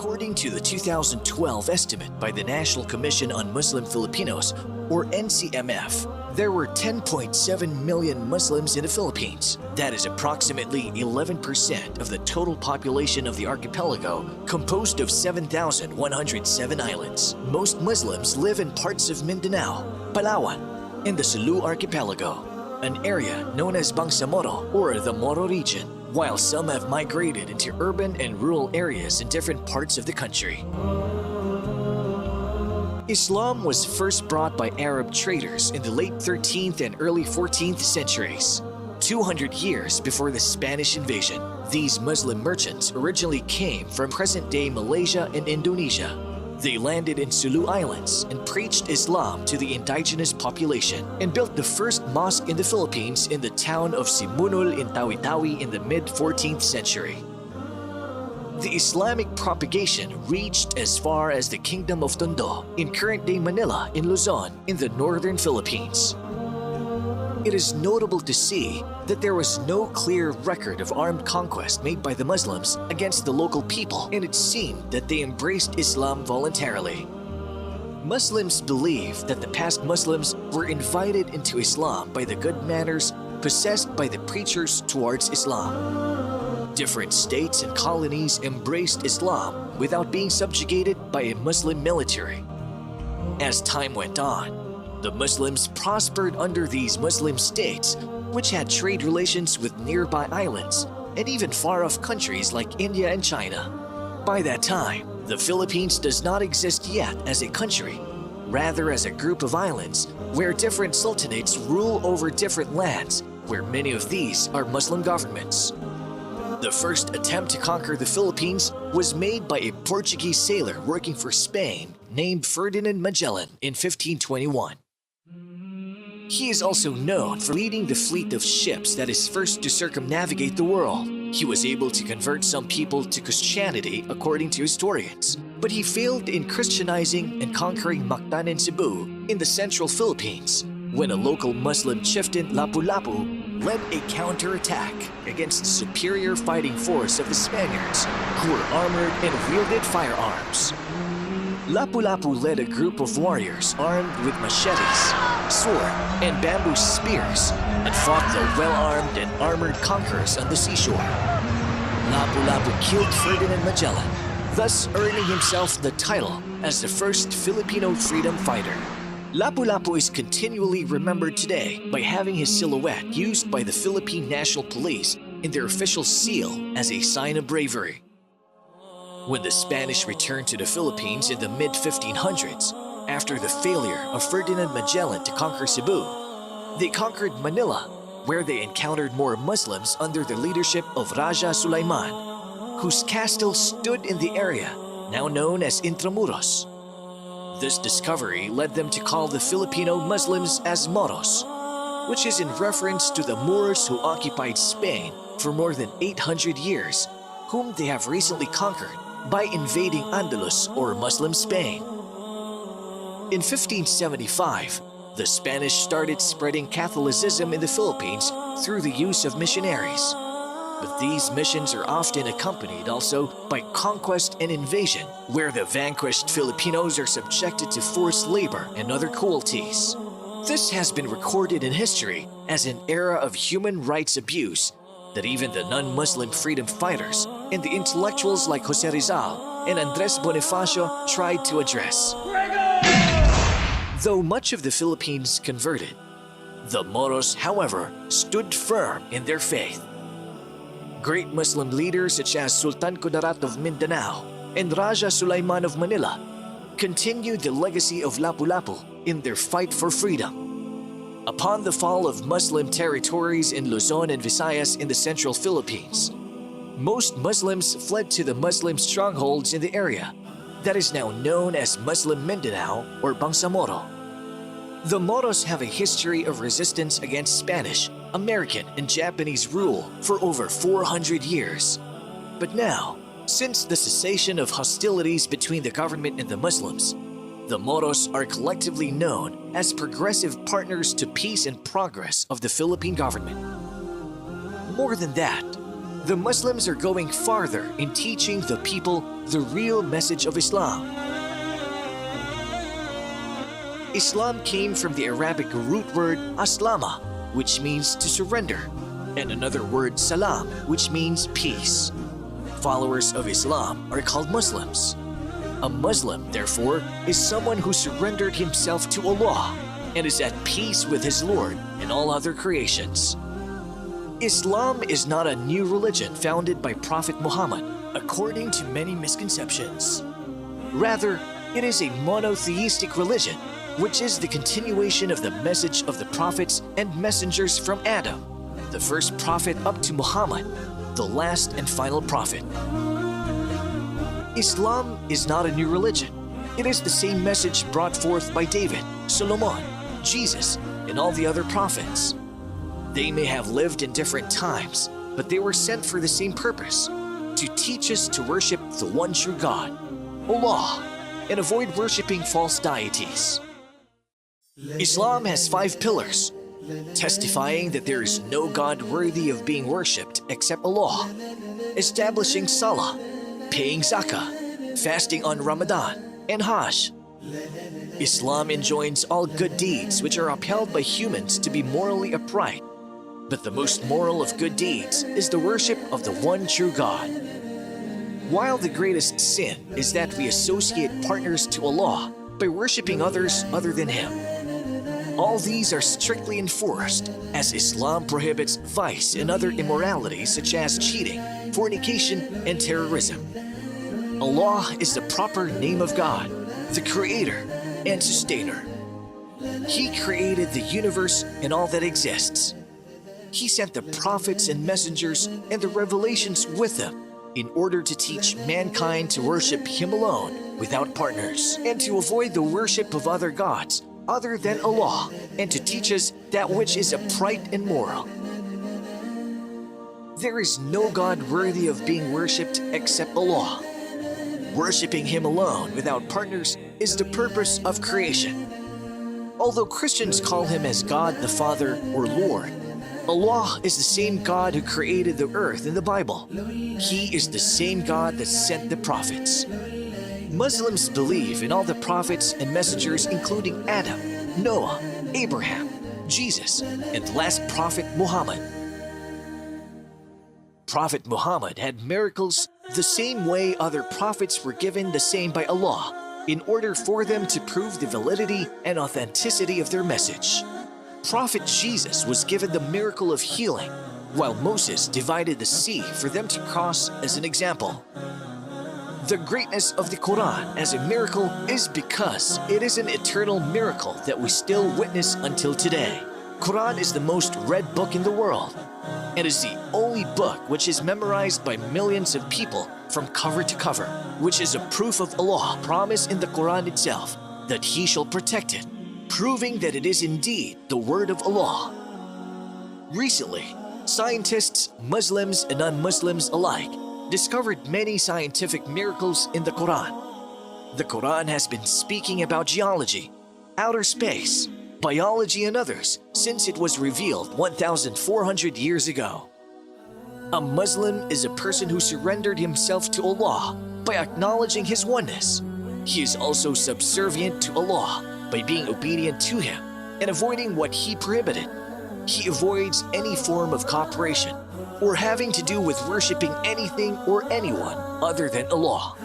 According to the 2012 estimate by the National Commission on Muslim Filipinos, or NCMF, there were 10.7 million Muslims in the Philippines. That is approximately 11% of the total population of the archipelago, composed of 7,107 islands. Most Muslims live in parts of Mindanao, Palawan, and the Sulu archipelago, an area known as Bangsamoro or the Moro region, while some have migrated into urban and rural areas in different parts of the country. Islam was first brought by Arab traders in the late 13th and early 14th centuries. 200 years before the Spanish invasion, these Muslim merchants originally came from present-day Malaysia and Indonesia. They landed in Sulu Islands and preached Islam to the indigenous population and built the first mosque in the Philippines in the town of Simunul in Tawi-Tawi in the mid-14th century. The Islamic propagation reached as far as the Kingdom of Tondo in current-day Manila in Luzon in the northern Philippines. It is notable to see that there was no clear record of armed conquest made by the Muslims against the local people, and it seemed that they embraced Islam voluntarily. Muslims believe that the past Muslims were invited into Islam by the good manners possessed by the preachers towards Islam. Different states and colonies embraced Islam without being subjugated by a Muslim military. As time went on, the Muslims prospered under these Muslim states, which had trade relations with nearby islands and even far-off countries like India and China. By that time, the Philippines does not exist yet as a country, rather as a group of islands where different sultanates rule over different lands, where many of these are Muslim governments. The first attempt to conquer the Philippines was made by a Portuguese sailor working for Spain named Ferdinand Magellan in 1521. He is also known for leading the fleet of ships that is first to circumnavigate the world. He was able to convert some people to Christianity according to historians, but he failed in Christianizing and conquering Mactan and Cebu in the central Philippines when a local Muslim chieftain, Lapu-Lapu, led a counterattack against the superior fighting force of the Spaniards, who were armored and wielded firearms. Lapu-Lapu led a group of warriors armed with machetes, sword, and bamboo spears and fought the well-armed and armored conquerors on the seashore. Lapu-Lapu killed Ferdinand Magellan, thus earning himself the title as the first Filipino freedom fighter. Lapu-Lapu is continually remembered today by having his silhouette used by the Philippine National Police in their official seal as a sign of bravery. When the Spanish returned to the Philippines in the mid-1500s, after the failure of Ferdinand Magellan to conquer Cebu, they conquered Manila, where they encountered more Muslims under the leadership of Raja Sulaiman, whose castle stood in the area now known as Intramuros. This discovery led them to call the Filipino Muslims as Moros, which is in reference to the Moors who occupied Spain for more than 800 years, whom they have recently conquered by invading Andalus or Muslim Spain. In 1575, the Spanish started spreading Catholicism in the Philippines through the use of missionaries. But these missions are often accompanied also by conquest and invasion, where the vanquished Filipinos are subjected to forced labor and other cruelties. This has been recorded in history as an era of human rights abuse that even the non-Muslim freedom fighters and the intellectuals like Jose Rizal and Andres Bonifacio tried to address. Though much of the Philippines converted, the Moros, however, stood firm in their faith. Great Muslim leaders such as Sultan Kudarat of Mindanao and Raja Sulaiman of Manila continued the legacy of Lapu-Lapu in their fight for freedom. Upon the fall of Muslim territories in Luzon and Visayas in the central Philippines, most Muslims fled to the Muslim strongholds in the area that is now known as Muslim Mindanao or Bangsamoro. The Moros have a history of resistance against Spanish, American, and Japanese rule for over 400 years. But now, since the cessation of hostilities between the government and the Muslims, the Moros are collectively known as progressive partners to peace and progress of the Philippine government. More than that, the Muslims are going farther in teaching the people the real message of Islam. Islam came from the Arabic root word aslama, which means to surrender, and another word salam, which means peace. Followers of Islam are called Muslims. A Muslim, therefore, is someone who surrendered himself to Allah and is at peace with his Lord and all other creations. Islam is not a new religion founded by Prophet Muhammad, according to many misconceptions. Rather, it is a monotheistic religion, which is the continuation of the message of the prophets and messengers from Adam, the first prophet, up to Muhammad, the last and final prophet. Islam is not a new religion. It is the same message brought forth by David, Solomon, Jesus, and all the other prophets. They may have lived in different times, but they were sent for the same purpose, to teach us to worship the one true God, Allah, and avoid worshiping false deities. Islam has 5 pillars, testifying that there is no God worthy of being worshipped except Allah, establishing Salah, paying Zakah, fasting on Ramadan, and Hajj. Islam enjoins all good deeds which are upheld by humans to be morally upright, but the most moral of good deeds is the worship of the one true God. While the greatest sin is that we associate partners to Allah by worshipping others other than Him. All these are strictly enforced, as Islam prohibits vice and other immoralities such as cheating, fornication, and terrorism. Allah is the proper name of God, the Creator and Sustainer. He created the universe and all that exists. He sent the prophets and messengers and the revelations with them in order to teach mankind to worship Him alone without partners and to avoid the worship of other gods other than Allah, and to teach us that which is upright and moral. There is no God worthy of being worshipped except Allah. Worshipping Him alone without partners is the purpose of creation. Although Christians call Him as God the Father or Lord, Allah is the same God who created the earth in the Bible. He is the same God that sent the prophets. Muslims believe in all the prophets and messengers, including Adam, Noah, Abraham, Jesus, and the last prophet Muhammad. Prophet Muhammad had miracles the same way other prophets were given the same by Allah, in order for them to prove the validity and authenticity of their message. Prophet Jesus was given the miracle of healing, while Moses divided the sea for them to cross as an example. The greatness of the Quran as a miracle is because it is an eternal miracle that we still witness until today. Quran is the most read book in the world, and is the only book which is memorized by millions of people from cover to cover, which is a proof of Allah's promise in the Quran itself that He shall protect it, proving that it is indeed the word of Allah. Recently, scientists, Muslims and non-Muslims alike, discovered many scientific miracles in the Quran. The Quran has been speaking about geology, outer space, biology and others since it was revealed 1,400 years ago. A Muslim is a person who surrendered himself to Allah by acknowledging His oneness. He is also subservient to Allah by being obedient to Him and avoiding what He prohibited. He avoids any form of cooperation or having to do with worshiping anything or anyone other than Allah.